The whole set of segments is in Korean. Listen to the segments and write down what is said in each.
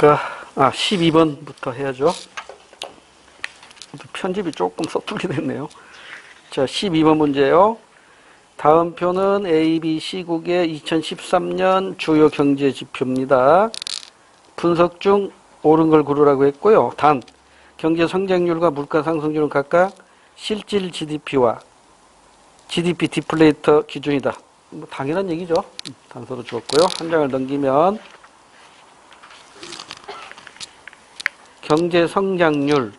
볼까? 12번부터 해야죠. 편집이 조금 서툴게 됐네요. 자, 12번 문제요. 다음 표는 A, B, C국의 2013년 주요 경제 지표입니다. 분석 중 옳은 걸 고르라고 했고요. 단, 경제 성장률과 물가 상승률은 각각 실질 GDP와 GDP 디플레이터 기준이다. 뭐 당연한 얘기죠. 단서로 주었고요. 한 장을 넘기면 경제 성장률,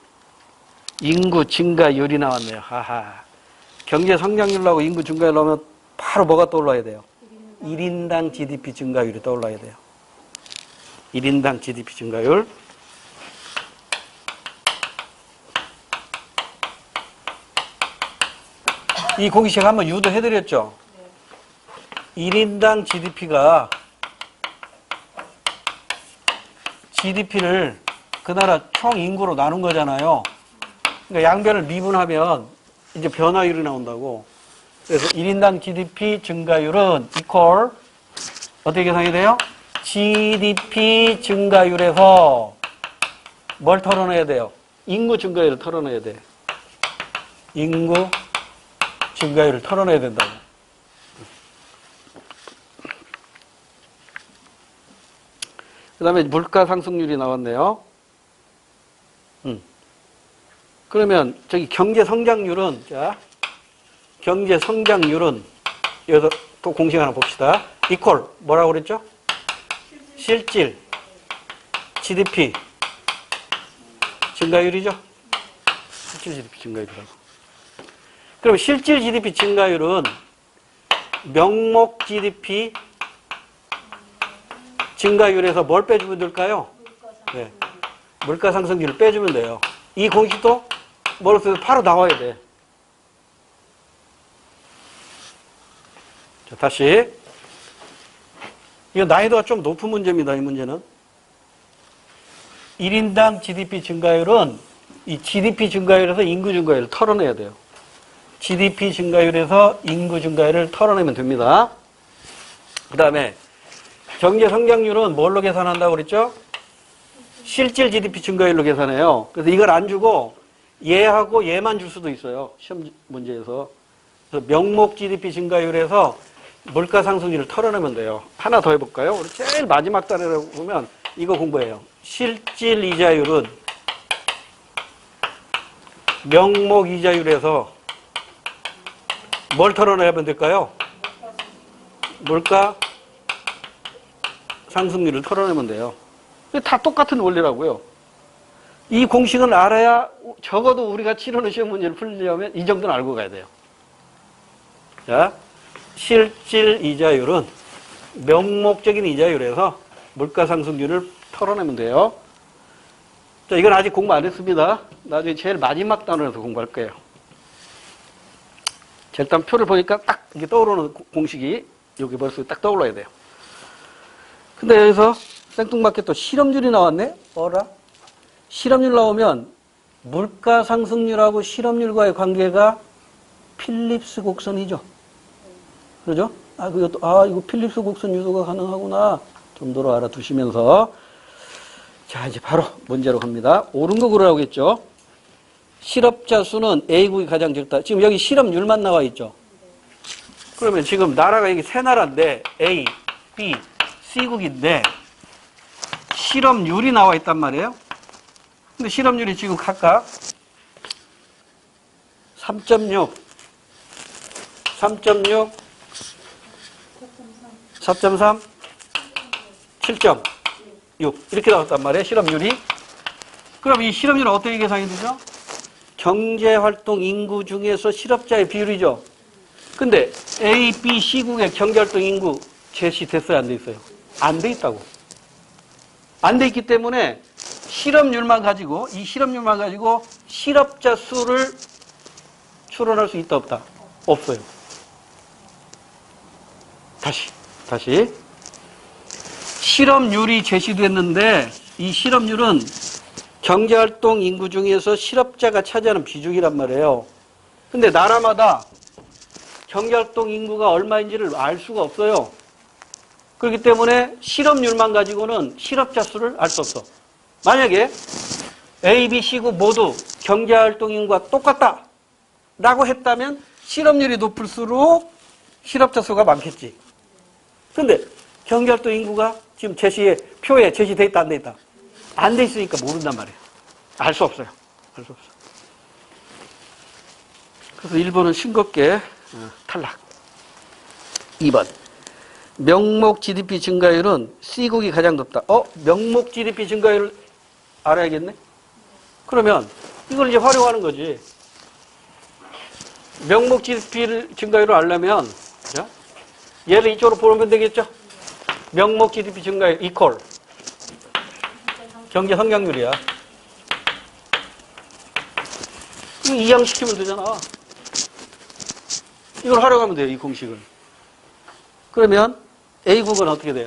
인구 증가율이 나왔네요. 하하. 경제 성장률하고 인구 증가율 나오면 바로 뭐가 떠올라야 돼요? 1인당 GDP 증가율이 떠올라야 돼요. 1인당 GDP 증가율. 이 공식 한번 유도해드렸죠? 1인당 GDP가 GDP를 그 나라 총 인구로 나눈 거잖아요. 그러니까 양변을 미분하면 이제 변화율이 나온다고. 그래서 1인당 GDP 증가율은 equal 어떻게 계산이 돼요? GDP 증가율에서 뭘 털어내야 돼요? 인구 증가율을 털어내야 돼. 인구 증가율을 털어내야 된다고. 그 다음에 물가 상승률이 나왔네요. 그러면 저기 경제 성장률은, 자, 경제 성장률은, 여기서 또 공식 하나 봅시다. equal, 뭐라고 그랬죠? 실질, GDP, 증가율이죠? 실질 GDP 증가율이라고. 그럼 실질 GDP 증가율은 명목 GDP 증가율에서 뭘 빼주면 될까요? 네. 물가 상승률을 빼주면 돼요. 이 공식도 머릿속에서 바로 나와야 돼. 자, 다시. 이거 난이도가 좀 높은 문제입니다, 이 문제는. 1인당 GDP 증가율은 이 GDP 증가율에서 인구 증가율을 털어내야 돼요. GDP 증가율에서 인구 증가율을 털어내면 됩니다. 그 다음에 경제 성장률은 뭘로 계산한다고 그랬죠? 실질 GDP 증가율로 계산해요. 그래서 이걸 안 주고 얘하고 얘만 줄 수도 있어요. 시험 문제에서. 그래서 명목 GDP 증가율에서 물가 상승률을 털어내면 돼요. 하나 더 해볼까요? 우리 제일 마지막 단에 보면 이거 공부해요. 실질 이자율은 명목 이자율에서 뭘 털어내면 될까요? 물가 상승률을 털어내면 돼요. 다 똑같은 원리라고요. 이 공식은 알아야 적어도 우리가 치르는 시험 문제를 풀려면 이 정도는 알고 가야 돼요. 자, 실질 이자율은 명목적인 이자율에서 물가 상승률을 털어내면 돼요. 자, 이건 아직 공부 안 했습니다. 나중에 제일 마지막 단원에서 공부할 거예요. 자, 일단 표를 보니까 딱 이게 떠오르는 공식이 여기 벌써 딱 떠올라야 돼요. 근데 여기서 생뚱맞게 또 실업률이 나왔네? 어라? 실업률 나오면 물가 상승률하고 실업률과의 관계가 필립스 곡선이죠. 그러죠? 이거 필립스 곡선 유도가 가능하구나. 정도로 알아두시면서. 자, 이제 바로 문제로 갑니다. 옳은 거 고르라고 했죠? 실업자 수는 A국이 가장 적다. 지금 여기 실업률만 나와 있죠? 그러면 지금 나라가 여기 세 나라인데 A, B, C국인데 실업률이 나와 있단 말이에요. 근데 실업률이 지금 각각 3.6, 3.6, 4.3, 7.6 이렇게 나왔단 말이에요. 실업률이. 그럼 이 실업률은 어떻게 계산이 되죠? 경제활동 인구 중에서 실업자의 비율이죠. 근데 A, B, C국의 경제활동 인구 제시됐어요? 안 돼 있어요? 안 돼 있다고. 안 돼 있기 때문에 실업률만 가지고 이 실업률만 가지고 실업자 수를 추론할 수 있다 없다? 없어요. 다시 실업률이 제시됐는데 이 실업률은 경제활동 인구 중에서 실업자가 차지하는 비중이란 말이에요. 근데 나라마다 경제활동 인구가 얼마인지를 알 수가 없어요. 그렇기 때문에 실업률만 가지고는 실업자 수를 알 수 없어. 만약에 A, B, C국 모두 경제활동 인구가 똑같다 라고 했다면 실업률이 높을수록 실업자 수가 많겠지. 근데 경제활동 인구가 지금 표에 제시돼 있다 안 돼 있다? 안 돼 있으니까 모른단 말이에요. 알 수 없어요. 알 수 없어. 그래서 1번은 싱겁게 탈락. 2번. 명목 GDP 증가율은 C국이 가장 높다. 명목 GDP 증가율 알아야겠네? 그러면 이걸 이제 활용하는 거지. 명목 GDP 증가율을 알려면, 자, 얘를 이쪽으로 보면 되겠죠? 명목 GDP 증가율 이퀄 경제 성장률이야. 이거 이항시키면 되잖아. 이걸 활용하면 돼요, 이 공식을. 그러면 A국은 어떻게 돼요?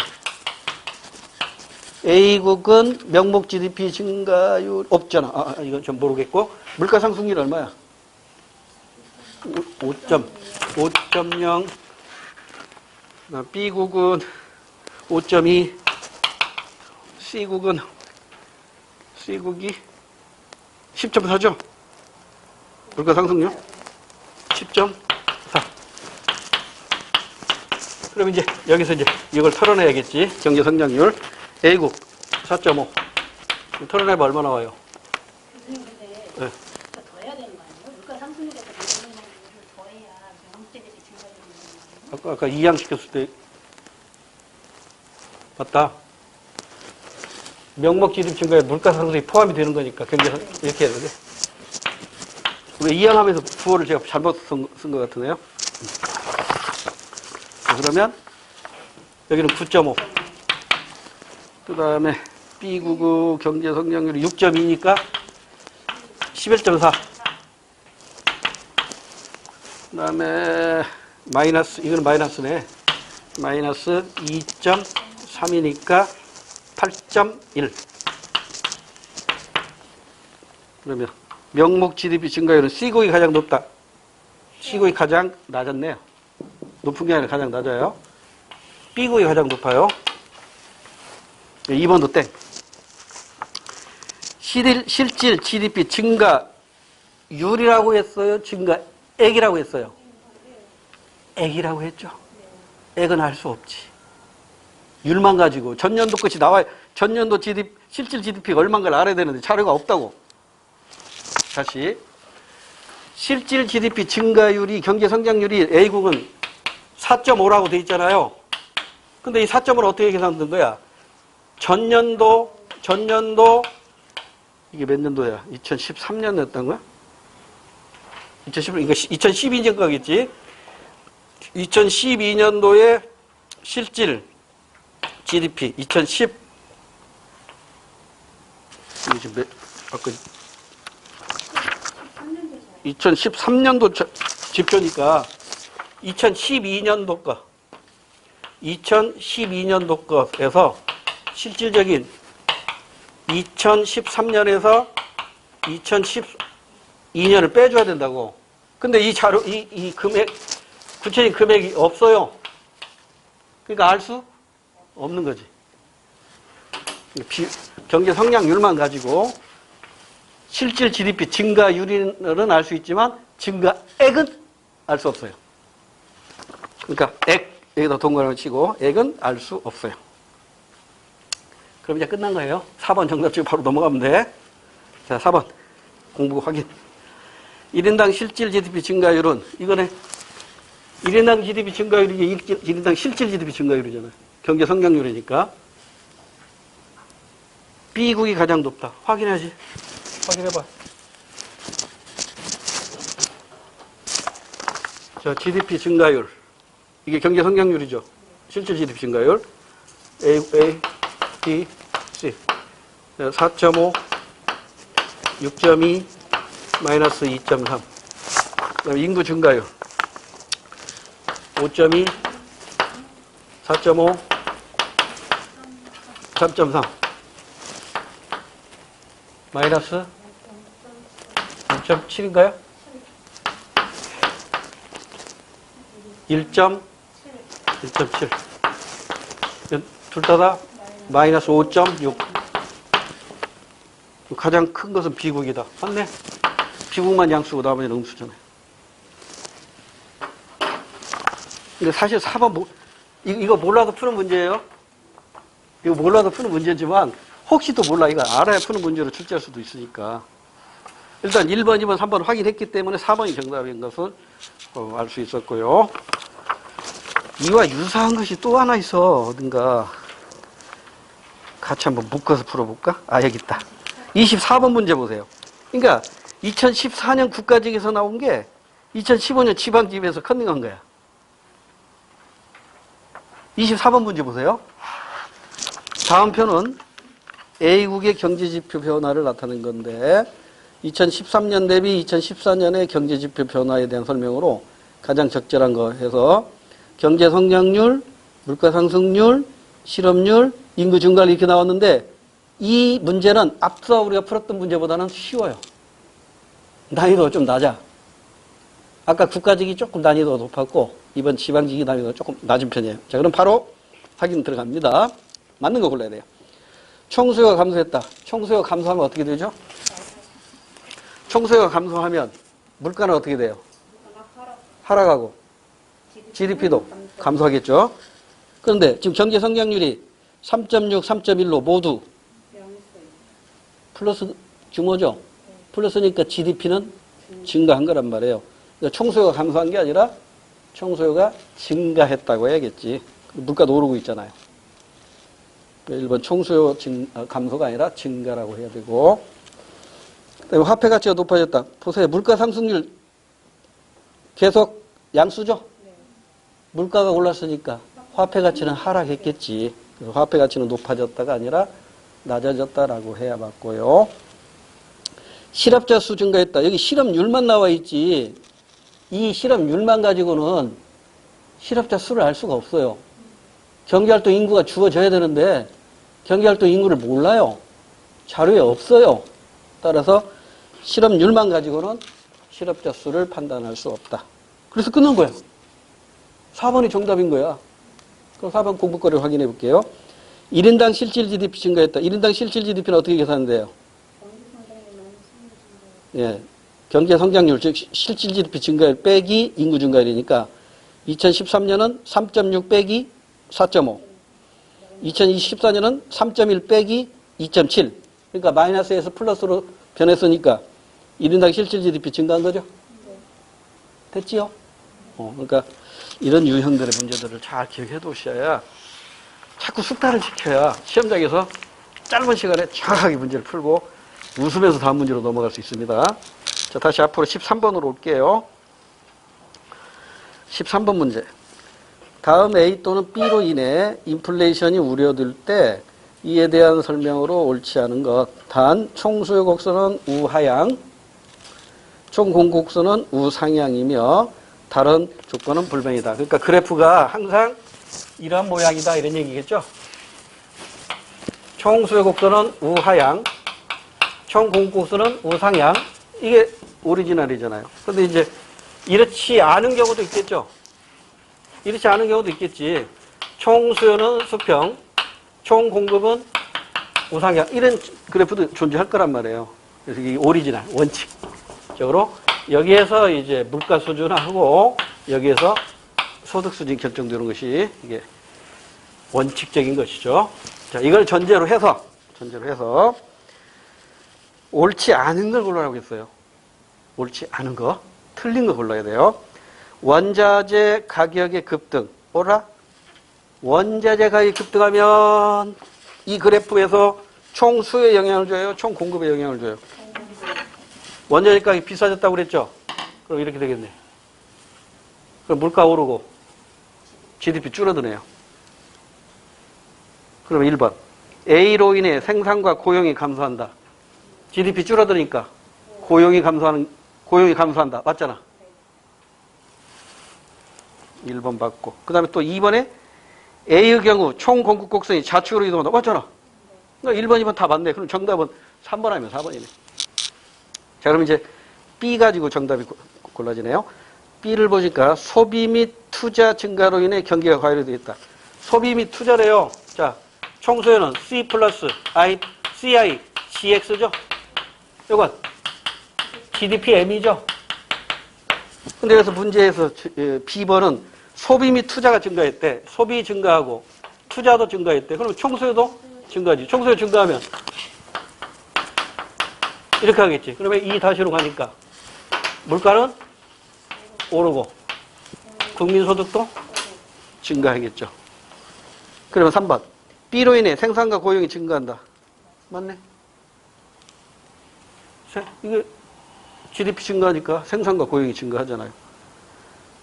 A국은 명목 GDP 증가율 없잖아. 이건 좀 모르겠고. 물가상승률 얼마야? 5.0. B국은 5.2. C국이 10.4죠? 물가상승률 10.4. 그럼 이제 여기서 이제 이걸 털어내야겠지. 경제성장률. A국 4.5. 털어내면 얼마 나와요? 교수님 근데 네. 더 해야 되는 거 아니에요? 물가 상승률에서 더 해야 경제대비 증가되는 거 아니에요? 아까 이항시켰을 때 맞다. 명목 GDP 증가에 물가 상승이 포함이 되는 거니까 경제 이렇게 해야 되는데. 우리 이항하면서 부호를 제가 잘못 쓴 것 같으네요. 그러면 여기는 9.5. 그 다음에 B국의 경제 성장률이 6.2니까 11.4. 그 다음에 마이너스, 이거는 마이너스네. 마이너스 2.3이니까 8.1. 그러면 명목 GDP 증가율은 C국이 가장 높다. C국이 가장 낮았네요. 높은 게 아니라 가장 낮아요. B국이 가장 높아요. 2번도 땡. 실질 GDP 증가율이라고 했어요? 증가액이라고 했어요? 액이라고 했죠. 액은 알 수 없지. 율만 가지고 전년도 것이 나와야 전년도 실질 GDP가 얼마인가를 알아야 되는데 자료가 없다고. 다시 실질 GDP 증가율이 경제 성장률이 A국은 4.5라고 돼 있잖아요. 근데 이 4.5를 어떻게 계산된 거야? 전년도 이게 몇 년도야? 2013년이었던 거야? 2012년 거겠지? 2012년도에 실질 GDP 2013년도 지표니까 2012년도 거에서 실질적인 2013년에서 2012년을 빼줘야 된다고. 근데 이 자료, 이 금액, 구체적인 금액이 없어요. 그러니까 알 수 없는 거지. 경제 성장률만 가지고 실질 GDP 증가율은 알 수 있지만 증가액은 알 수 없어요. 그러니까 액, 여기다 동그라미 치고 액은 알 수 없어요. 그럼 이제 끝난 거예요. 4번 정답 지금 바로 넘어가면 돼. 자, 4번 공부 확인. 1인당 실질 GDP 증가율은 이거네. 1인당 GDP 증가율이 1인당 실질 GDP 증가율이잖아요. 경제 성장률이니까. B국이 가장 높다. 확인하지. 확인해봐. 자, GDP 증가율. 이게 경제 성장률이죠. 실질 GDP 증가율. A, B, C. 4.5, 6.2, 마이너스 2.3. 그 다음에 인구 증가율. 5.2, 4.5, 3.3. 마이너스 6.7인가요? 1.7. 둘 다 마이너스 5.6. 가장 큰 것은 비국이다. 맞네? 비국만 양수고 나머지는 음수잖아요. 근데 사실 4번 이거 몰라도 푸는 문제예요. 이거 몰라도 푸는 문제지만 혹시 또 몰라. 이거 알아야 푸는 문제로 출제할 수도 있으니까. 일단 1번, 2번, 3번 확인했기 때문에 4번이 정답인 것을 알 수 있었고요. 이와 유사한 것이 또 하나 있어. 어딘가. 같이 한번 묶어서 풀어볼까? 아, 여기 있다. 24번 문제 보세요. 그러니까 2014년 국가직에서 나온 게 2015년 지방직에서 컨닝한 거야. 24번 문제 보세요. 다음 표는 A국의 경제지표 변화를 나타낸 건데 2013년 대비 2014년의 경제지표 변화에 대한 설명으로 가장 적절한 거 해서 경제 성장률, 물가 상승률, 실업률, 인구 증가율 이렇게 나왔는데 이 문제는 앞서 우리가 풀었던 문제보다는 쉬워요. 난이도가 좀 낮아. 아까 국가직이 조금 난이도가 높았고 이번 지방직이 난이도가 조금 낮은 편이에요. 자, 그럼 바로 확인 들어갑니다. 맞는 거 골라야 돼요. 총수요가 감소했다. 총수요가 감소하면 어떻게 되죠? 총수요가 감소하면 물가는 어떻게 돼요? 하락하고 GDP도 감소하겠죠. 그런데 지금 경제 성장률이 3.6, 3.1로 모두 플러스 규모죠. 플러스니까 GDP는 증가한 거란 말이에요. 그러니까 총수요가 감소한 게 아니라 총수요가 증가했다고 해야겠지. 물가도 오르고 있잖아요. 1번 총수요 감소가 아니라 증가라고 해야 되고. 그다음에 화폐 가치가 높아졌다. 보세요. 물가 상승률 계속 양수죠. 물가가 올랐으니까 화폐 가치는 하락했겠지. 그래서 화폐 가치는 높아졌다가 아니라 낮아졌다라고 해야 맞고요. 실업자 수 증가했다. 여기 실업률만 나와 있지. 이 실업률만 가지고는 실업자 수를 알 수가 없어요. 경기활동 인구가 주어져야 되는데 경기활동 인구를 몰라요. 자료에 없어요. 따라서 실업률만 가지고는 실업자 수를 판단할 수 없다. 그래서 끊는 거예요. 4번이 정답인 거야. 그럼 4번 공부거리를 확인해 볼게요. 1인당 실질 GDP 증가했다. 1인당 실질 GDP는 어떻게 계산돼요? 예, 경제 성장률, 즉 실질 GDP 증가율 빼기 인구 증가율이니까 2013년은 3.6 빼기 4.5, 2024년은 3.1 빼기 2.7. 그러니까 마이너스에서 플러스로 변했으니까 1인당 실질 GDP 증가한 거죠? 됐지요? 그러니까 이런 유형들의 문제들을 잘 기억해 두셔야 자꾸 숙달을 시켜야 시험장에서 짧은 시간에 정확하게 문제를 풀고 웃으면서 다음 문제로 넘어갈 수 있습니다. 자, 다시 앞으로 13번으로 올게요. 13번 문제. 다음 A 또는 B로 인해 인플레이션이 우려될 때 이에 대한 설명으로 옳지 않은 것. 단, 총수요 곡선은 우하향, 총공곡선은 우상향이며 다른 조건은 불변이다. 그러니까 그래프가 항상 이러한 모양이다 이런 얘기겠죠. 총수요 곡선은 우하향, 총공곡선은 우상향. 이게 오리지널이잖아요. 그런데 이제 이렇지 않은 경우도 있겠죠. 이렇지 않은 경우도 있겠지. 총수요는 수평, 총공급은 우상향. 이런 그래프도 존재할 거란 말이에요. 그래서 이게 오리지널, 원칙적으로 여기에서 이제 물가 수준하고 여기에서 소득 수준이 결정되는 것이 이게 원칙적인 것이죠. 자, 이걸 전제로 해서 옳지 않은 걸 골라라고 했어요. 옳지 않은 거, 틀린 거 골라야 돼요. 원자재 가격의 급등. 뭐라? 원자재 가격이 급등하면 이 그래프에서 총 수요에 영향을 줘요? 총 공급에 영향을 줘요? 원자재 가격이 비싸졌다고 그랬죠? 그럼 이렇게 되겠네. 그럼 물가 오르고 GDP 줄어드네요. 그럼 1번. A로 인해 생산과 고용이 감소한다. GDP 줄어드니까 고용이 감소한다. 맞잖아. 1번 받고. 그 다음에 또 2번에 A의 경우 총 공급 곡선이 좌측으로 이동한다. 맞잖아. 그러니까 1번, 2번 다 맞네. 그럼 정답은 3번 아니면 4번이네. 자, 그럼 이제 B 가지고 정답이 골라지네요. B를 보니까 소비 및 투자 증가로 인해 경기가 과열이 되겠다. 소비 및 투자래요. 자, 총수요는 C 플러스 I, CI, GX죠. 이건 GDPM이죠. 근데 여기서 문제에서 B번은 소비 및 투자가 증가했대. 소비 증가하고 투자도 증가했대. 그러면 총수요도 증가하지. 총수요 증가하면 이렇게 하겠지. 그러면 이 다시로 가니까 물가는 오르고 국민소득도 증가하겠죠. 그러면 3번. B로 인해 생산과 고용이 증가한다. 맞네. 이게 GDP 증가하니까 생산과 고용이 증가하잖아요.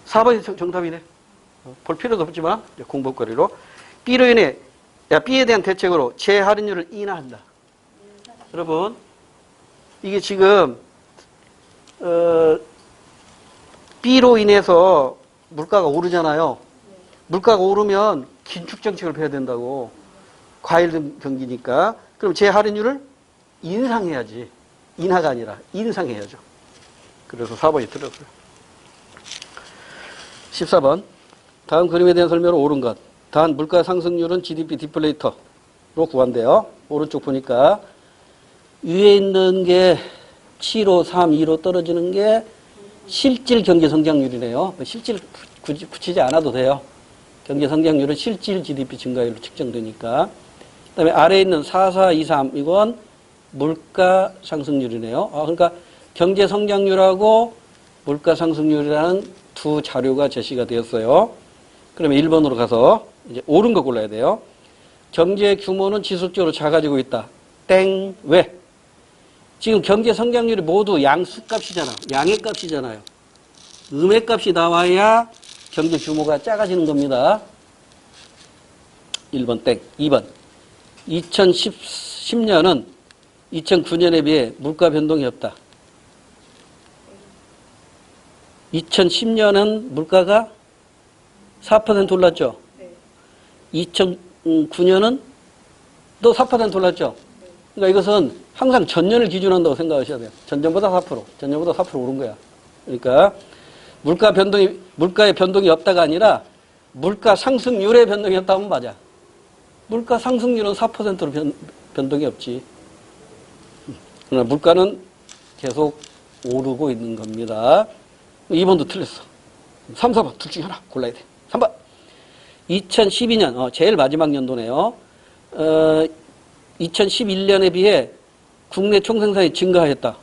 4번이 정답이네. 볼 필요도 없지만 공부거리로. B로 인해 B에 대한 대책으로 재할인율을 인하한다. 여러분 이게 지금 B로 인해서 물가가 오르잖아요. 물가가 오르면 긴축 정책을 펴야 된다고. 과일 경기니까. 그럼 재할인율을 인상해야지. 인하가 아니라 인상해야죠. 그래서 4번이 틀렸어요. 14번. 다음 그림에 대한 설명은 옳은 것. 단 물가 상승률은 GDP 디플레이터로 구한대요. 오른쪽 보니까 위에 있는 게 7호, 3, 2로 떨어지는 게 실질 경제 성장률이네요. 실질 굳이 붙이지 않아도 돼요. 경제 성장률은 실질 GDP 증가율로 측정되니까. 그다음에 아래에 있는 4, 4, 2, 3 이건 물가 상승률이네요. 그러니까 경제 성장률하고 물가 상승률이라는 두 자료가 제시가 되었어요. 그러면 1번으로 가서 이제 옳은 거 골라야 돼요. 경제 규모는 지속적으로 작아지고 있다. 땡. 왜? 지금 경제 성장률이 모두 양수값이잖아. 양의 값이잖아요. 음의 값이 나와야 경제 규모가 작아지는 겁니다. 1번 땡. 2번. 2010년은 2009년에 비해 물가 변동이 없다. 2010년은 물가가 4% 올랐죠. 2009년은 또 4% 올랐죠. 그러니까 이것은 항상 전년을 기준한다고 생각하셔야 돼요. 전년보다 4%, 전년보다 4% 오른 거야. 그러니까 물가의 변동이 없다가 아니라 물가 상승률의 변동이 없다면 맞아. 물가 상승률은 4%로 변동이 없지. 그러나 물가는 계속 오르고 있는 겁니다. 2번도 틀렸어. 3, 4번 둘 중에 하나 골라야 돼. 3번. 2012년, 제일 마지막 연도네요. 2011년에 비해 국내 총생산이 증가했다.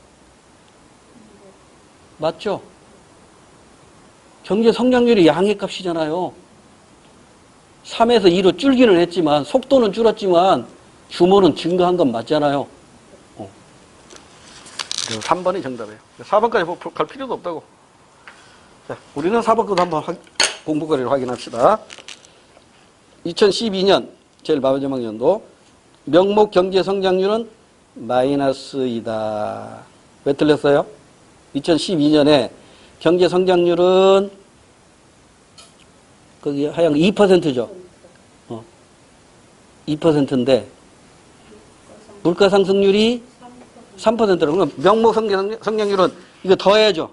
맞죠? 경제 성장률이 양의 값이잖아요. 3에서 2로 줄기는 했지만 속도는 줄었지만 규모는 증가한 건 맞잖아요. 그래서 3번이 정답이에요. 4번까지 갈 필요도 없다고. 자, 우리는 4번 것도 한번 공부거리를 확인합시다. 2012년 제일 마지막 연도 명목 경제 성장률은 마이너스이다. 왜 틀렸어요? 2012년에 경제 성장률은 거기 하얀 2%죠. 2%인데 물가 상승률이 3%로. 그럼 명목 성장률은 이거 더해야죠.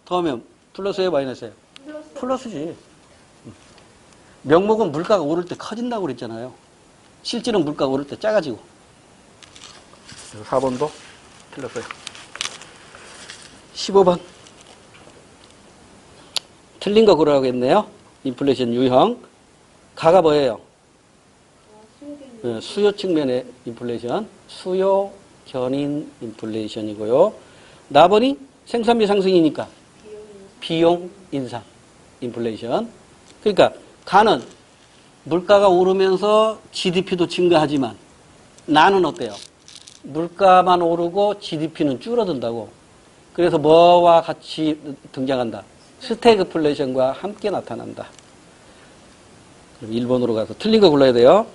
더하면 플러스예요, 마이너스예요? 플러스지. 명목은 물가가 오를 때 커진다고 그랬잖아요. 실질은 물가가 오를 때 작아지고. 그래서 4번도 틀렸어요. 15번. 틀린 거 고르라고했네요. 인플레이션 유형. 가가 뭐예요? 수요 측면의 인플레이션. 수요 견인 인플레이션이고요. 나번이 생산비 상승이니까 비용 인상 인플레이션. 그러니까 가는 물가가 오르면서 GDP도 증가하지만 나는 어때요? 물가만 오르고 GDP는 줄어든다고. 그래서 뭐와 같이 등장한다? 스태그플레이션과 함께 나타난다. 그럼 1번으로 가서 틀린 거 골라야 돼요.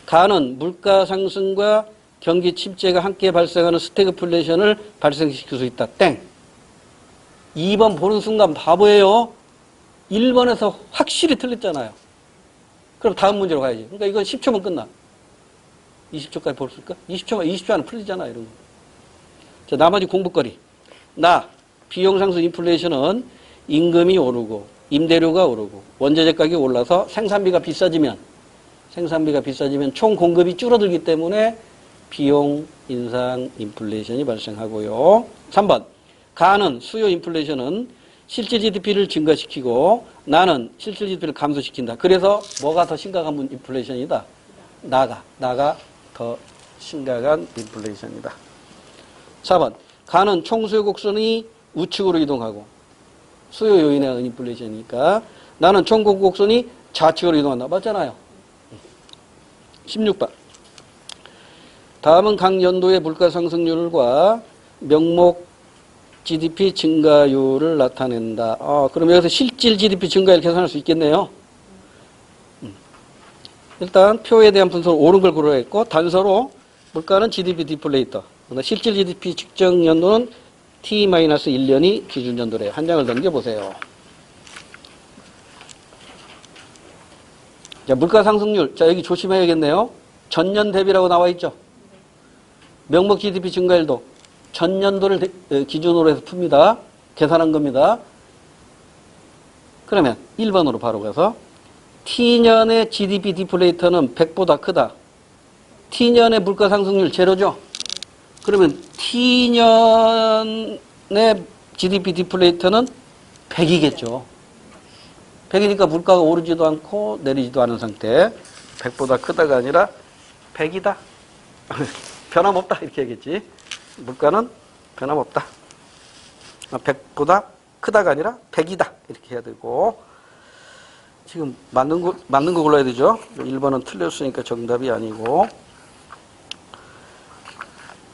가는 물가 상승과 경기 침체가 함께 발생하는 스태그플레이션을 발생시킬 수 있다. 땡. 2번 보는 순간 바보예요. 1번에서 확실히 틀렸잖아요. 그럼 다음 문제로 가야지. 그러니까 이건 10초면 끝나. 20초까지 볼 수 있을까? 20초 안에 풀리잖아, 이런 거. 자, 나머지 공부거리. 비용 상승 인플레이션은 임금이 오르고, 임대료가 오르고, 원자재 가격이 올라서 생산비가 비싸지면 생산비가 비싸지면 총 공급이 줄어들기 때문에 비용 인상 인플레이션이 발생하고요. 3번. 가는 수요 인플레이션은 실질 GDP를 증가시키고 나는 실질 GDP를 감소시킨다. 그래서 뭐가 더 심각한 인플레이션이다? 나가 더 심각한 인플레이션이다. 4번. 가는 총수요 곡선이 우측으로 이동하고 수요 요인에 의한 인플레이션이니까 나는 총공급 곡선이 좌측으로 이동한다. 맞잖아요. 16번. 다음은 각 연도의 물가 상승률과 명목 GDP 증가율을 나타낸다. 그럼 여기서 실질 GDP 증가율 계산할 수 있겠네요. 일단 표에 대한 분석은 옳은 걸 고려했고 단서로 물가는 GDP 디플레이터. 실질 GDP 측정 연도는 T-1년이 기준 연도래요. 한 장을 넘겨보세요. 자, 물가 상승률. 자, 여기 조심해야겠네요. 전년 대비라고 나와 있죠. 명목 GDP 증가율도 전년도를 기준으로 해서 풉니다. 계산한 겁니다. 그러면 1번으로 바로 가서 T년의 GDP 디플레이터는 100보다 크다. T년의 물가 상승률 제로죠. 그러면 T년의 GDP 디플레이터는 100이겠죠. 100이니까 물가가 오르지도 않고 내리지도 않은 상태. 100보다 크다가 아니라 100이다. 변함없다 이렇게 얘기했지. 물가는 변함없다. 100보다 크다가 아니라 100이다 이렇게 해야 되고 지금 맞는 거 골라야 되죠. 1번은 틀렸으니까 정답이 아니고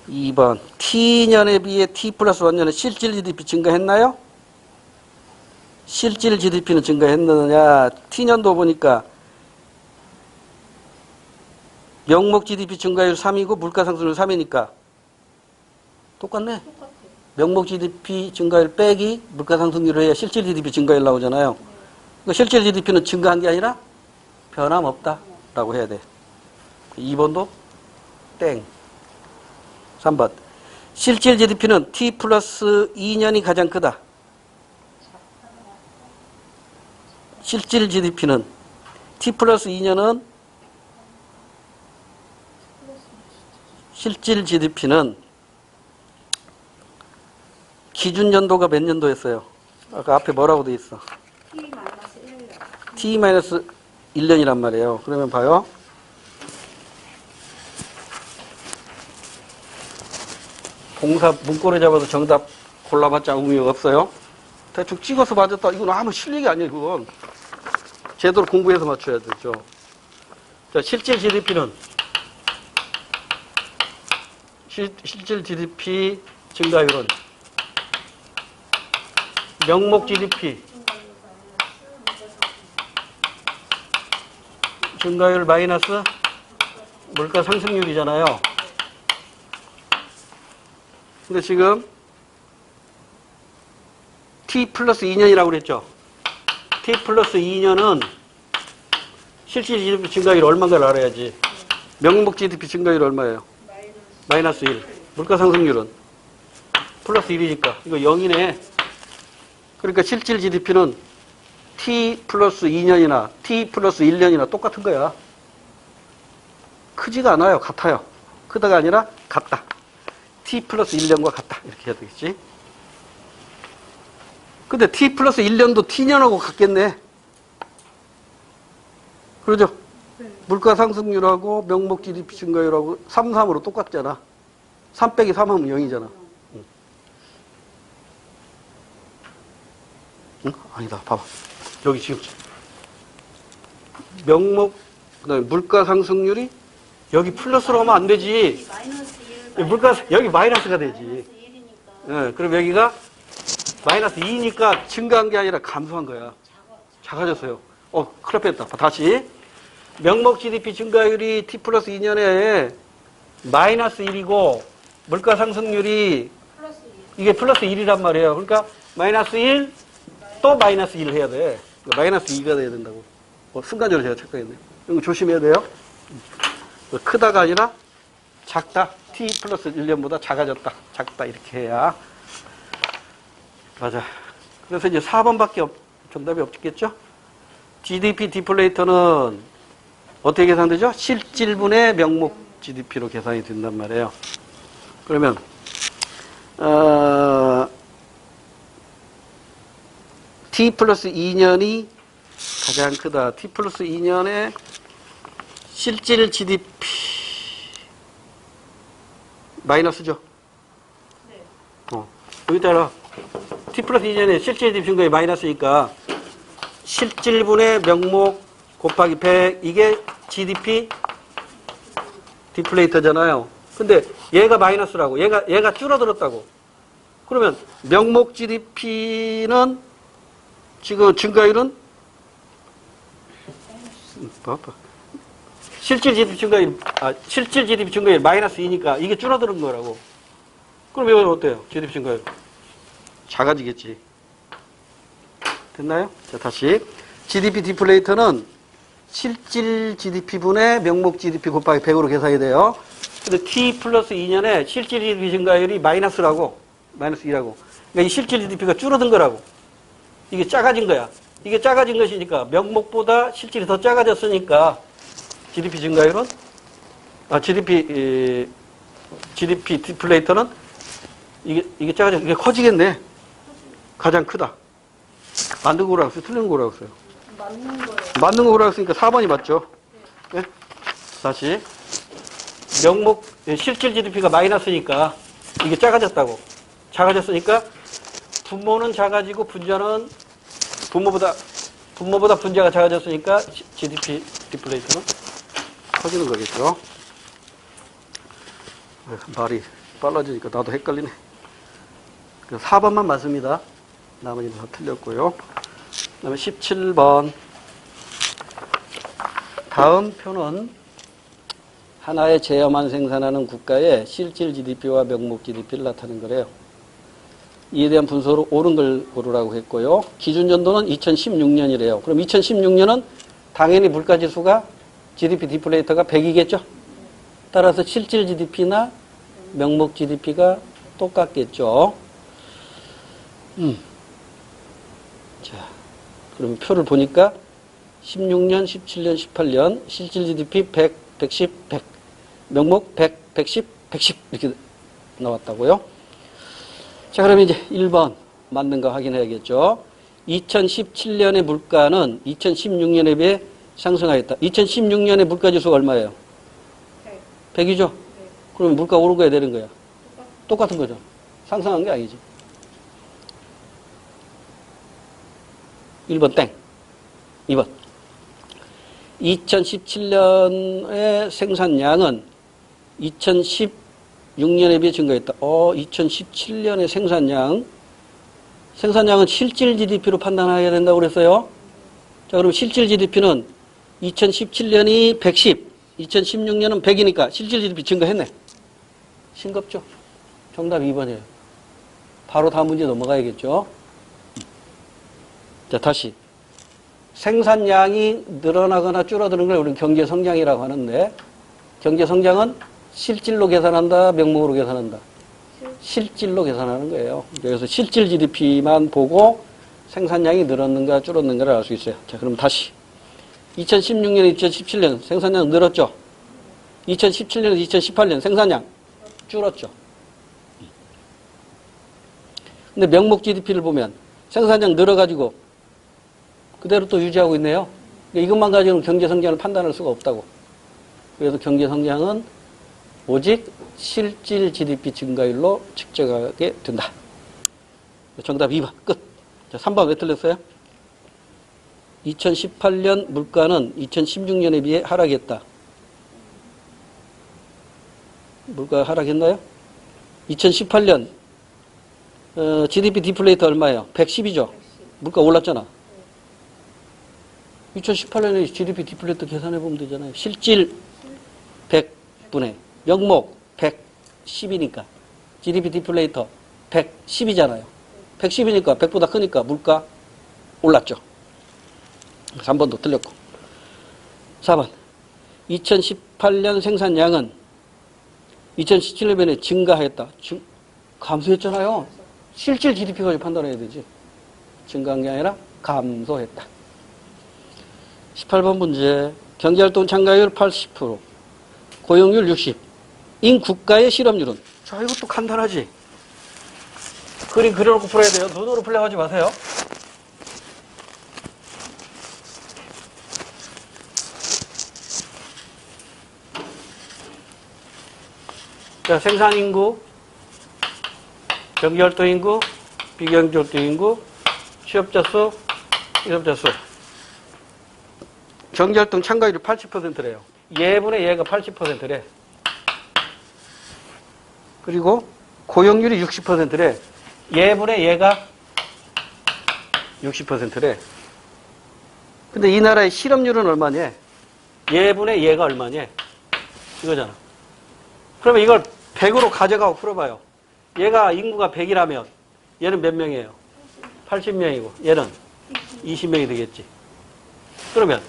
2번 T년에 비해 T 플러스 1년에 실질 GDP 증가했나요? 실질 GDP는 증가했느냐. T년도 보니까 명목 GDP 증가율 3이고 물가 상승률 3이니까 똑같네. 명목 GDP 증가율 빼기 물가 상승률을 해야 실질 GDP 증가율 나오잖아요. 그러니까 실질 GDP는 증가한 게 아니라 변함없다라고 해야 돼. 2번도 땡. 3번. 실질 GDP는 T 플러스 2년이 가장 크다. 실질 GDP는 T 플러스 2년은 실질 GDP는 기준 연도가 몇 년도였어요? 아까 앞에 뭐라고 돼 있어? T-1년이란 말이에요. 그러면 봐요. 동사 문꼬리 잡아서 정답 골라봤자 의미 없어요. 대충 찍어서 맞았다. 이건 아무 실력이 아니에요. 그건 제대로 공부해서 맞춰야 되죠. 자, 실질 GDP는 실질 GDP 증가율은 명목 GDP 증가율 마이너스 물가 상승률이잖아요. 근데 지금 T 플러스 2년이라고 그랬죠. T 플러스 2년은 실질 GDP 증가율 얼마인가를 알아야지. 명목 GDP 증가율 얼마예요? 마이너스 1. 물가 상승률은 플러스 1이니까 이거 0이네. 그러니까 실질 GDP는 T 플러스 2년이나 T 플러스 1년이나 똑같은 거야. 크지가 않아요. 같아요. 크다가 아니라 같다. T 플러스 1년과 같다. 이렇게 해야 되겠지. 근데 T 플러스 1년도 T년하고 같겠네. 그러죠? 물가 상승률하고 명목 GDP 증가율하고 3, 3으로 똑같잖아. 3 빼기 3 하면 0이잖아. 응? 아니다. 봐봐. 여기 지금 명목, 그다음에 물가 상승률이 여기 플러스로 하면 안 되지. 여기 마이너스가 되지. 네, 그럼 여기가 마이너스 2니까 증가한 게 아니라 감소한 거야. 작아졌어요. 큰일 뺐다. 다시. 명목 GDP 증가율이 T 플러스 2년에 마이너스 1이고 물가 상승률이 이게 플러스 1이란 말이에요. 그러니까 마이너스 1 또 마이너스 1을 해야 돼. 마이너스 2가 돼야 된다고. 순간적으로 제가 착각했네요. 이거 조심해야 돼요. 크다가 아니라 작다. T 플러스 1년보다 작아졌다. 작다. 이렇게 해야. 맞아. 그래서 이제 4번밖에 정답이 없겠죠? GDP 디플레이터는 어떻게 계산되죠? 실질분의 명목 GDP로 계산이 된단 말이에요. 그러면 T 플러스 2년이 가장 크다. T 플러스 2년의 실질 GDP 마이너스죠? 네. 여기 따라 T 플러스 2년의 실질 GDP 증가율이 마이너스니까 실질분의 명목 곱하기 100 이게 GDP 디플레이터잖아요. 근데 얘가 마이너스라고. 얘가 줄어들었다고. 그러면 명목 GDP는 지금 증가율은 실질 GDP 증가율 마이너스 2니까 이게 줄어드는 거라고. 그럼 이건 어때요? GDP 증가율 작아지겠지. 됐나요? 자, 다시 GDP 디플레이터는 실질 GDP분의 명목 GDP 곱하기 100으로 계산이 돼요. 근데 T 플러스 2년에 실질 GDP 증가율이 마이너스라고. 마이너스 2라고. 그러니까 이 실질 GDP가 줄어든 거라고. 이게 작아진 거야. 이게 작아진 것이니까 명목보다 실질이 더 작아졌으니까 GDP 증가율은 GDP 디플레이터는 이게 작아져 이게 커지겠네. 가장 크다. 맞는 거라고 써요. 틀린 거라고 써요. 맞는 거예요. 맞는 거라고 쓰니까 4번이 맞죠. 네? 다시 명목 실질 GDP가 마이너스니까 이게 작아졌다고. 작아졌으니까 분모는 작아지고 분자는 분모보다 분자가 작아졌으니까 GDP 디플레이션은 커지는 거겠죠. 말이 빨라지니까 나도 헷갈리네. 4번만 맞습니다. 나머지는 다 틀렸고요. 그 다음에 17번. 다음 표는 하나의 제어만 생산하는 국가의 실질 GDP와 명목 GDP를 나타낸 거래요. 이에 대한 분석으로 옳은 걸 고르라고 했고요. 기준 연도는 2016년이래요. 그럼 2016년은 당연히 물가지수가 GDP 디플레이터가 100이겠죠. 따라서 실질 GDP나 명목 GDP가 똑같겠죠. 자, 그럼 표를 보니까 16년, 17년, 18년 실질 GDP 100, 110, 100 명목 100, 110, 110 이렇게 나왔다고요. 자, 그러면 이제 1번 맞는 거 확인해야겠죠. 2017년의 물가는 2016년에 비해 상승하였다. 2016년의 물가지수가 얼마예요? 100이죠? 그러면 물가 오른 거야, 내린 거야? 똑같은 거죠. 상승한 게 아니지. 1번 땡. 2번. 2017년의 생산량은 2016년에 비해 증가했다. 2017년의 생산량은 실질 GDP로 판단해야 된다고 그랬어요. 자, 그럼 실질 GDP는 2017년이 110, 2016년은 100이니까 실질 GDP 증가했네. 싱겁죠? 정답 2번이에요. 바로 다음 문제 넘어가야겠죠. 자, 다시. 생산량이 늘어나거나 줄어드는 걸 우리는 경제성장이라고 하는데, 경제성장은 실질로 계산한다, 명목으로 계산한다. 실질로 계산하는 거예요. 그래서 실질 GDP만 보고 생산량이 늘었는가 줄었는가를 알 수 있어요. 자, 그럼 다시. 2016년, 2017년 생산량 늘었죠? 2017년, 2018년 생산량 줄었죠? 근데 명목 GDP를 보면 생산량 늘어가지고 그대로 또 유지하고 있네요. 이것만 가지고는 경제성장을 판단할 수가 없다고. 그래서 경제성장은 오직 실질 GDP 증가율로 측정하게 된다. 정답 2번 끝. 자, 3번 왜 틀렸어요? 2018년 물가는 2016년에 비해 하락했다. 물가가 하락했나요? 2018년 GDP 디플레이터 얼마예요? 110이죠? 물가 올랐잖아. 2018년에 GDP 디플레이터 계산해보면 되잖아요. 실질 100분의 명목 110이니까 GDP 디플레이터 110이잖아요. 110이니까 100보다 크니까 물가 올랐죠. 3번도 틀렸고. 4번. 2018년 생산량은 2017년에 증가했다. 감소했잖아요. 실질 GDP까지 판단해야 되지. 증가한 게 아니라 감소했다. 18번 문제. 경제활동 참가율 80%, 고용률 60, 인국가의 실업률은? 자, 이것도 간단하지. 그림 그려놓고 풀어야 돼요. 눈으로 풀려고 하지 마세요. 자, 생산인구, 경제활동인구, 비경제활동인구, 취업자 수, 실업자 수. 경제활동 참가율이 80%래요. 얘분의 얘가 80%래. 그리고 고용률이 60%래. 얘분의 얘가 60%래. 근데 이 나라의 실업률은 얼마냐? 얘분의 얘가 얼마냐? 이거잖아. 그러면 이걸 100으로 가져가고 풀어봐요. 얘가 인구가 100이라면 얘는 몇 명이에요? 80명이고 얘는 20명이 되겠지. 그러면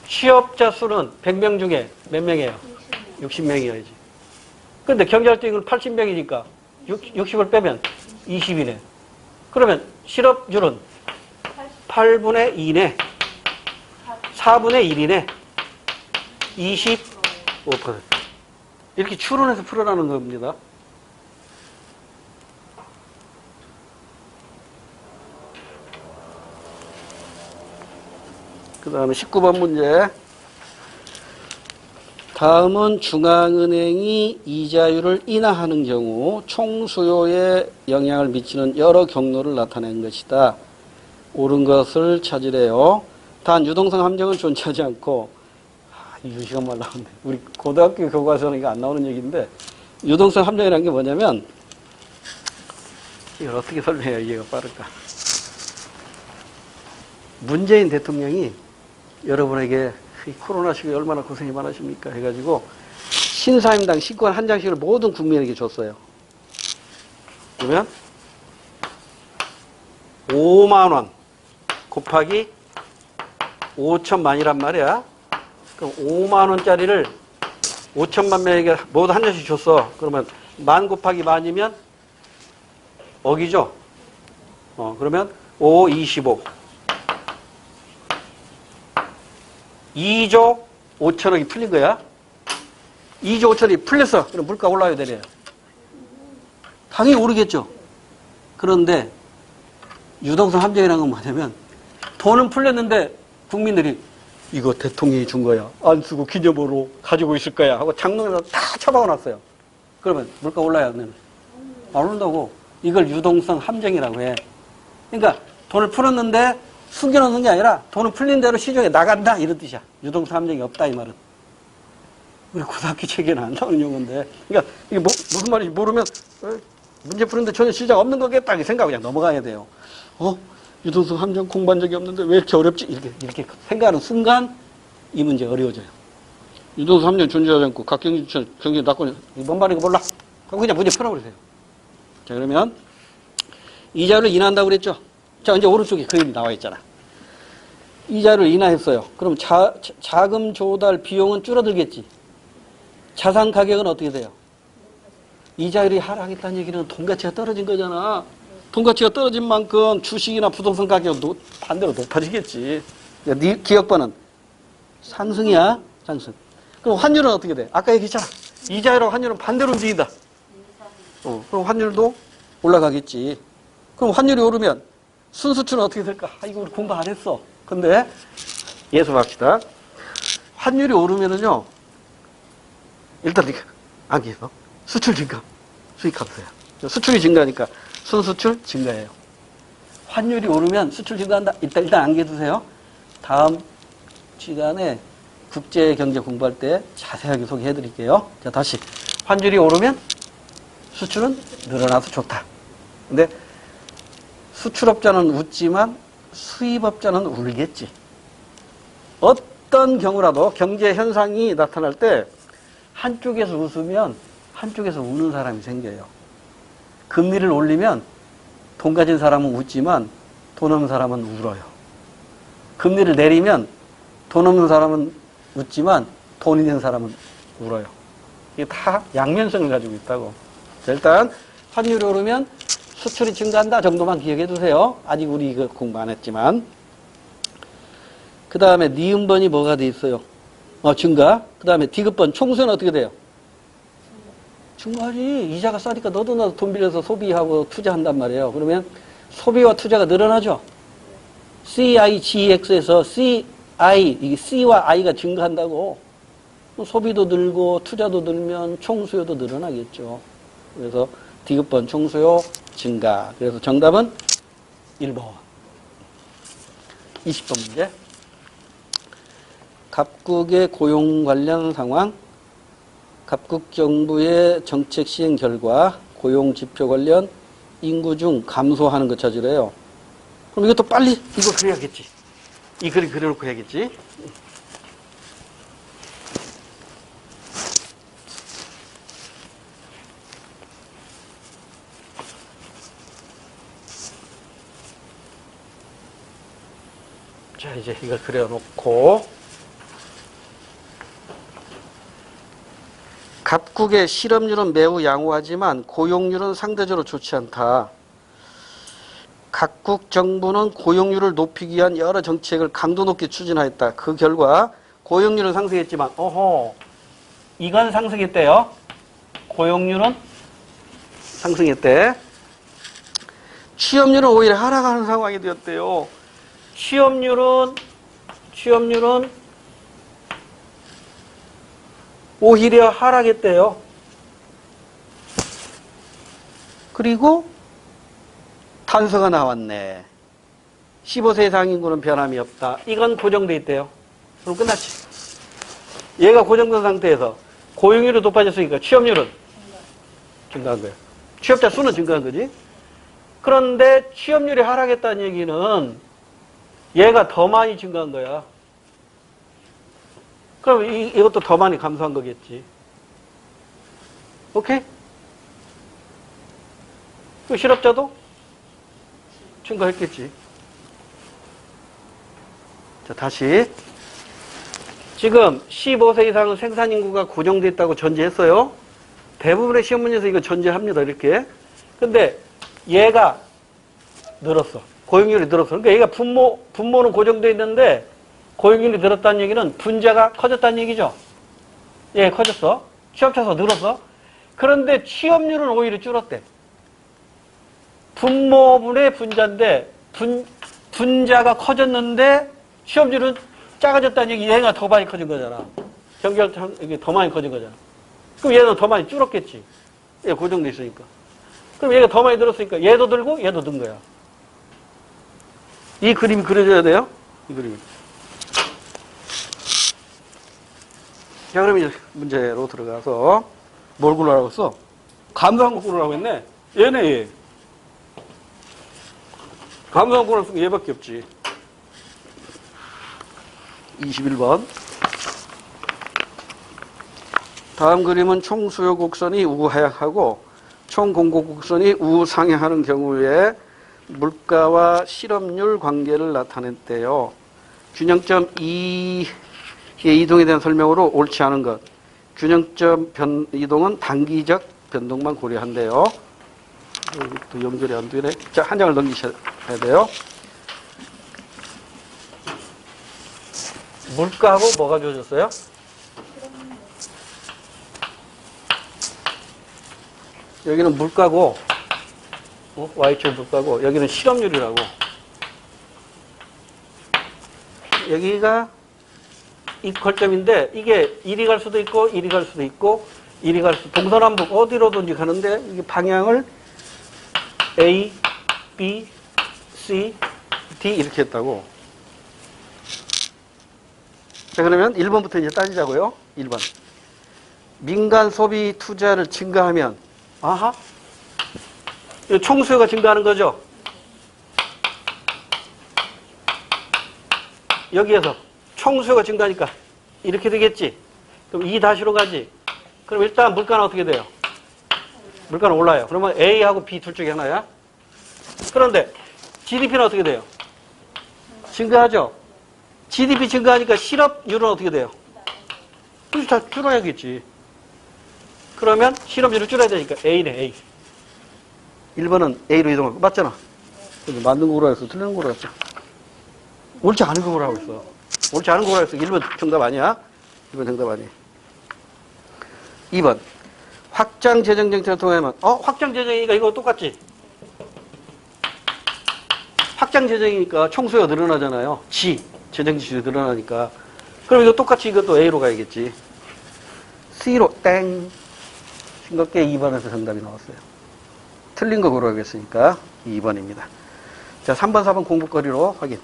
취업자 수는 100명 중에 몇 명이에요? 60명이어야지. 근데 경제활동인구는 80명이니까 60을 빼면 20이네. 그러면 실업률은 8분의 2네. 4분의 1이네. 25%. 이렇게 추론해서 풀어라는 겁니다. 그 다음에 19번 문제. 다음은 중앙은행이 이자율을 인하하는 경우 총수요에 영향을 미치는 여러 경로를 나타낸 것이다. 옳은 것을 찾으래요. 단 유동성 함정은 존재하지 않고, 이 시간만 나오는데 우리 고등학교 교과서는 이거 안 나오는 얘기인데, 유동성 함정이라는 게 뭐냐면, 이걸 어떻게 설명해야 이해가 빠를까? 문재인 대통령이 여러분에게 이 코로나 시기에 얼마나 고생이 많으십니까? 해가지고 신사임당 식권 한 장씩을 모든 국민에게 줬어요. 그러면 5만 원 곱하기 5천만이란 말이야. 그럼 5만 원짜리를 5천만 명에게 모두 한 장씩 줬어. 그러면 만 곱하기 만이면 억이죠? 그러면 5, 25. 2조 5천억이 풀린 거야. 2조 5천억이 풀렸어. 그럼 물가 올라야 되네요. 당연히 오르겠죠. 그런데 유동성 함정이라는 건 뭐냐면 돈은 풀렸는데 국민들이 이거 대통령이 준 거야. 안 쓰고 기념으로 가지고 있을 거야. 하고 장롱에다 다 처박아놨어요. 그러면 물가 올라야 안 오른다고. 이걸 유동성 함정이라고 해. 그러니까 돈을 풀었는데 숨겨놓는 게 아니라 돈은 풀린 대로 시중에 나간다 이런 뜻이야. 유동성 함정이 없다 이 말은. 우리 고등학교 책에는 안 나오는 용어인데. 그러니까 이게 무슨 말인지 모르면 문제 푸는데 전혀 시작 없는 거겠다 이 생각 그냥 넘어가야 돼요. 유동성 함정 공부한 적이 없는데 왜 이렇게 어렵지? 이렇게 생각하는 순간 이 문제 어려워져요. 유동성 함정 존재하지 않고 각 경제 낙관이 뭔 말인가 몰라. 그럼 그냥 문제 풀어버리세요. 자, 그러면 이자를 인하한다고 그랬죠? 자, 이제 오른쪽에 그림이 나와 있잖아. 이자를 인하했어요. 그럼 자금 조달 비용은 줄어들겠지. 자산 가격은 어떻게 돼요? 이자율이 하락했다는 얘기는 돈 가치가 떨어진 거잖아. 돈 가치가 떨어진 만큼 주식이나 부동산 가격은 반대로 높아지겠지. 기업권은 상승이야. 상승. 그럼 환율은 어떻게 돼? 아까 얘기했잖아. 이자율하고 환율은 반대로 움직인다. 그럼 환율도 올라가겠지. 그럼 환율이 오르면 순수출은 어떻게 될까? 이거 우리 공부 안 했어. 근데 예습합시다. 환율이 오르면은요. 일단 안 계속 수출 증가, 수익 감소야. 수출이 증가하니까 순수출 증가해요. 환율이 오르면 수출 증가한다. 일단 안겨두세요. 다음 시간에 국제경제 공부할 때 자세하게 소개해드릴게요. 자, 다시 환율이 오르면 수출은 늘어나서 좋다. 근데 수출업자는 웃지만 수입업자는 울겠지. 어떤 경우라도 경제 현상이 나타날 때 한쪽에서 웃으면 한쪽에서 우는 사람이 생겨요. 금리를 올리면 돈 가진 사람은 웃지만 돈 없는 사람은 울어요. 금리를 내리면 돈 없는 사람은 웃지만 돈 있는 사람은 울어요. 이게 다 양면성을 가지고 있다고. 자, 일단 환율이 오르면 수출이 증가한다 정도만 기억해 두세요. 아직 우리 이거 공부 안 했지만. 그 다음에 니은번이 뭐가 돼 있어요? 증가. 그 다음에 디귿번 총수는 어떻게 돼요? 증가하지. 이자가 싸니까 너도 나도 돈 빌려서 소비하고 투자한단 말이에요. 그러면 소비와 투자가 늘어나죠. CIGX에서 이게 C와 I가 증가한다고. 소비도 늘고 투자도 늘면 총수요도 늘어나겠죠. 그래서 디귿번 총수요 증가. 그래서 정답은 1번. 20번 문제. 각국의 고용 관련 상황, 각국 정부의 정책 시행 결과, 고용 지표 관련 인구 중 감소하는 것 찾으래요. 그럼 이것도 빨리 이거 그려야겠지. 이 그림 그려놓고 해야겠지. 자, 이제 이걸 그려놓고 각국의 실업률은 매우 양호하지만 고용률은 상대적으로 좋지 않다. 각국 정부는 고용률을 높이기 위한 여러 정책을 강도 높게 추진하였다. 그 결과 고용률은 상승했지만, 이건 상승했대요. 고용률은 상승했대. 취업률은 오히려 하락하는 상황이 되었대요. 취업률은 오히려 하락했대요. 그리고 단서가 나왔네. 15세 이상 인구는 변함이 없다. 이건 고정돼 있대요. 그럼 끝났지. 얘가 고정된 상태에서 고용률이 높아졌으니까 취업률은 증가한 거예요. 취업자 수는 증가한 거지. 그런데 취업률이 하락했다는 얘기는 얘가 더 많이 증가한 거야. 그럼 이것도 더 많이 감소한 거겠지. 오케이? 그 실업자도 증가했겠지. 자, 다시. 지금 15세 이상은 생산인구가 고정됐다고 전제했어요. 대부분의 시험 문제에서 이거 전제합니다. 이렇게. 근데 얘가 늘었어. 고용률이 늘었어. 그러니까 얘가 분모는 고정되어 있는데 고용률이 늘었다는 얘기는 분자가 커졌다는 얘기죠. 예, 커졌어. 취업자 수 늘었어. 그런데 취업률은 오히려 줄었대. 분모분의 분자인데 분자가 커졌는데 취업률은 작아졌다는 얘기. 얘가 더 많이 커진 거잖아. 경결 이게 더 많이 커진 거잖아. 그럼 얘는 더 많이 줄었겠지. 얘 고정돼 있으니까. 그럼 얘가 더 많이 늘었으니까 얘도 늘고 얘도 는 거야. 이 그림이 그려져야 돼요. 이 그림이. 자, 그럼 이제 문제로 들어가서 뭘 구하라고 했어? 감소한 거 구하라고 했네. 얘네, 얘. 감소한 거 구하라고 얘밖에 없지. 21번. 다음 그림은 총수요 곡선이 우하향하고 총공고 곡선이 우상향하는 경우에 물가와 실업률 관계를 나타냈대요. 균형점 2의 이동에 대한 설명으로 옳지 않은 것. 균형점 이동은 단기적 변동만 고려한대요. 여기 또 연결이 안 되네. 자, 한 장을 넘기셔야 돼요. 물가하고 뭐가 주어졌어요? 여기는 물가고, Y축 물가고, 여기는 실업률이라고. 여기가 이 걸점인데, 이게 이리 갈 수도 있고, 이리 갈 수도 있고, 이리 갈 수도, 동서남북 어디로든지 가는데, 이게 방향을 A, B, C, D 이렇게 했다고. 자, 그러면 1번부터 이제 따지자고요. 1번. 민간 소비 투자를 증가하면, 아하. 총수요가 증가하는 거죠. 여기에서 총수요가 증가하니까 이렇게 되겠지. 그럼 2-로 가지. 그럼 일단 물가는 어떻게 돼요? 물가는 올라요. 그러면 A하고 B 둘 중에 하나야. 그런데 GDP는 어떻게 돼요? 증가하죠. GDP 증가하니까 실업률은 어떻게 돼요? 그래서 다 줄어야겠지. 그러면 실업률을 줄여야 되니까 A네, A. 1번은 A로 이동하고, 맞잖아. 맞는 거로 했어. 틀리는 거로 했어. 옳지 않은 거로 하고 있어. 옳지 않은 거로 했어. 1번 정답 아니야. 1번 정답 아니에요. 2번. 확장 재정 정책을 통하면, 확장 재정이니까 이거 똑같지? 확장 재정이니까 총수가 늘어나잖아요. 재정 지출이 늘어나니까. 그럼 이거 똑같이 이것도 A로 가야겠지. C로 땡. 싱겁게 2번에서 정답이 나왔어요. 틀린 거 고르겠으니까 2번입니다. 자, 3번, 4번 공급거리로 확인.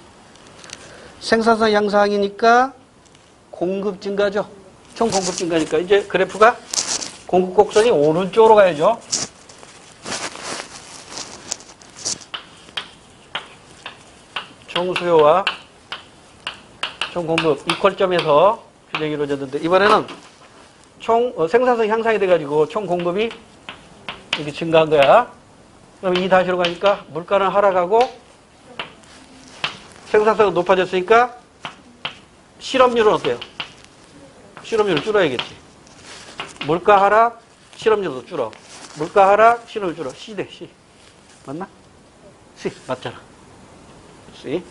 생산성 향상이니까 공급 증가죠. 총 공급 증가니까 이제 그래프가 공급 곡선이 오른쪽으로 가야죠. 총 수요와 총 공급 이퀄점에서 균형이 이루어졌는데 이번에는 총 생산성 향상이 돼가지고 총 공급이 이렇게 증가한 거야. 그럼 이 다시로 가니까 물가는 하락하고 생산성은 높아졌으니까 실업률은 어때요? 실업률을 줄어야겠지. 물가 하락, 실업률도 줄어. 물가 하락, 실업률 줄어. C 대 C. 맞나? C. 맞잖아. C.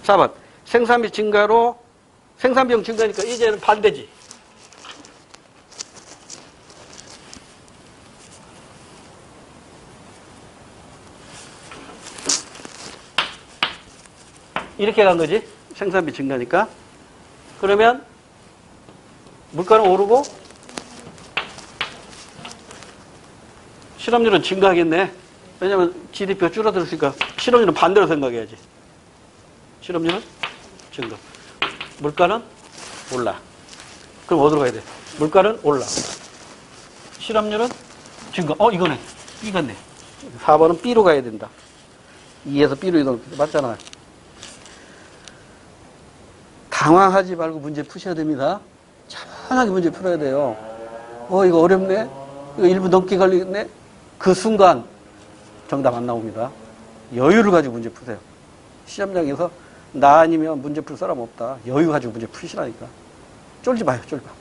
4번. 생산비 증가로 생산비용 증가니까 이제는 반대지. 이렇게 간 거지. 생산비 증가니까. 그러면 물가는 오르고 실업률은 증가하겠네. 왜냐면 GDP가 줄어들었으니까 실업률은 반대로 생각해야지. 실업률은 증가. 물가는 올라. 그럼 어디로 가야 돼? 물가는 올라. 실업률은 증가. 이거네. B 같네. 4번은 B로 가야 된다. 2에서 B로 이동. 맞잖아. 당황하지 말고 문제 푸셔야 됩니다. 차분하게 문제 풀어야 돼요. 이거 어렵네? 이거 1분 넘게 걸리겠네? 그 순간 정답 안 나옵니다. 여유를 가지고 문제 푸세요. 시험장에서 나 아니면 문제 풀 사람 없다. 여유 가지고 문제 푸시라니까. 쫄지 마요, 쫄지 마.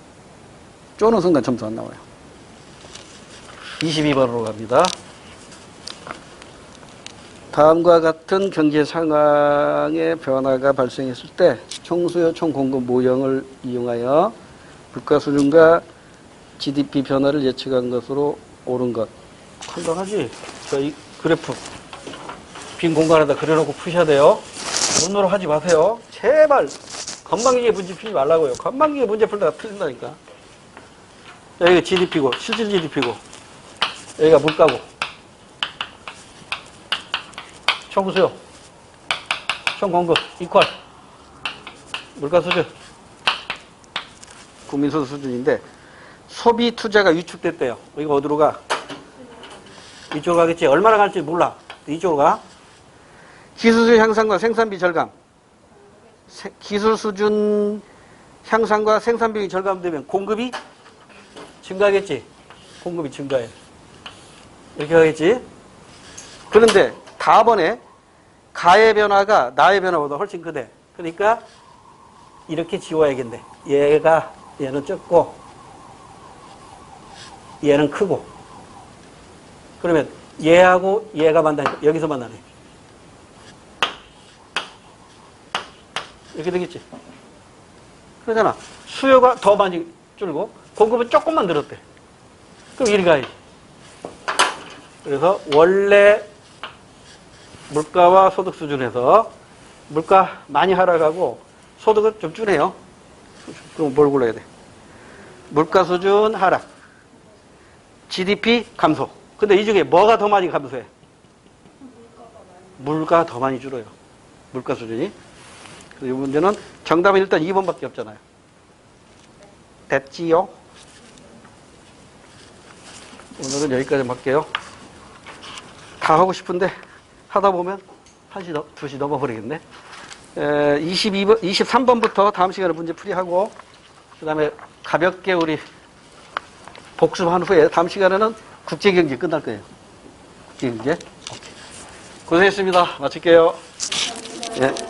쪼는 순간 점수 안 나와요. 22번으로 갑니다. 다음과 같은 경제 상황의 변화가 발생했을 때 총수요 총공급 모형을 이용하여 물가 수준과 GDP 변화를 예측한 것으로 옳은 것. 간단하지? 이 그래프 빈 공간에다 그려놓고 푸셔야 돼요. 눈으로 하지 마세요. 제발 건방지게 문제 풀지 말라고요. 건방지게 문제 풀다가 틀린다니까. 여기가 GDP고 실질 GDP고 여기가 물가고 총수요 총공급 이퀄 물가 수준 국민소득 수준인데 소비 투자가 위축됐대요. 이거 어디로 가? 이쪽으로 가겠지. 얼마나 갈지 몰라. 이쪽으로 가. 기술 향상과 생산비 절감. 기술 수준 향상과 생산비 절감되면 공급이 증가하겠지. 공급이 증가해. 이렇게 가겠지. 그런데 다번에 가의 변화가 나의 변화보다 훨씬 크대. 그러니까 이렇게 지워야겠네. 얘는 적고 얘는 크고. 그러면 얘하고 얘가 만나니까 여기서 만나네. 이렇게 되겠지. 그러잖아. 수요가 더 많이 줄고 공급은 조금만 늘었대. 그럼 이리 가야지. 그래서 원래 물가와 소득 수준에서 물가 많이 하락하고 소득은 좀 주네요. 그럼 뭘 골라야 돼? 물가 수준 하락, GDP 감소. 근데 이 중에 뭐가 더 많이 감소해? 물가가 더 많이 줄어요. 물가 수준이. 그래서 이 문제는 정답은 일단 2번밖에 없잖아요. 됐지요? 오늘은 여기까지 할게요. 다 하고 싶은데 하다 보면 1시, 2시 넘어버리겠네. 23번부터 다음 시간에 문제 풀이하고 그 다음에 가볍게 우리 복습한 후에 다음 시간에는 국제경제 끝날 거예요. 국제경제. 오케이. 고생했습니다. 마칠게요. 예.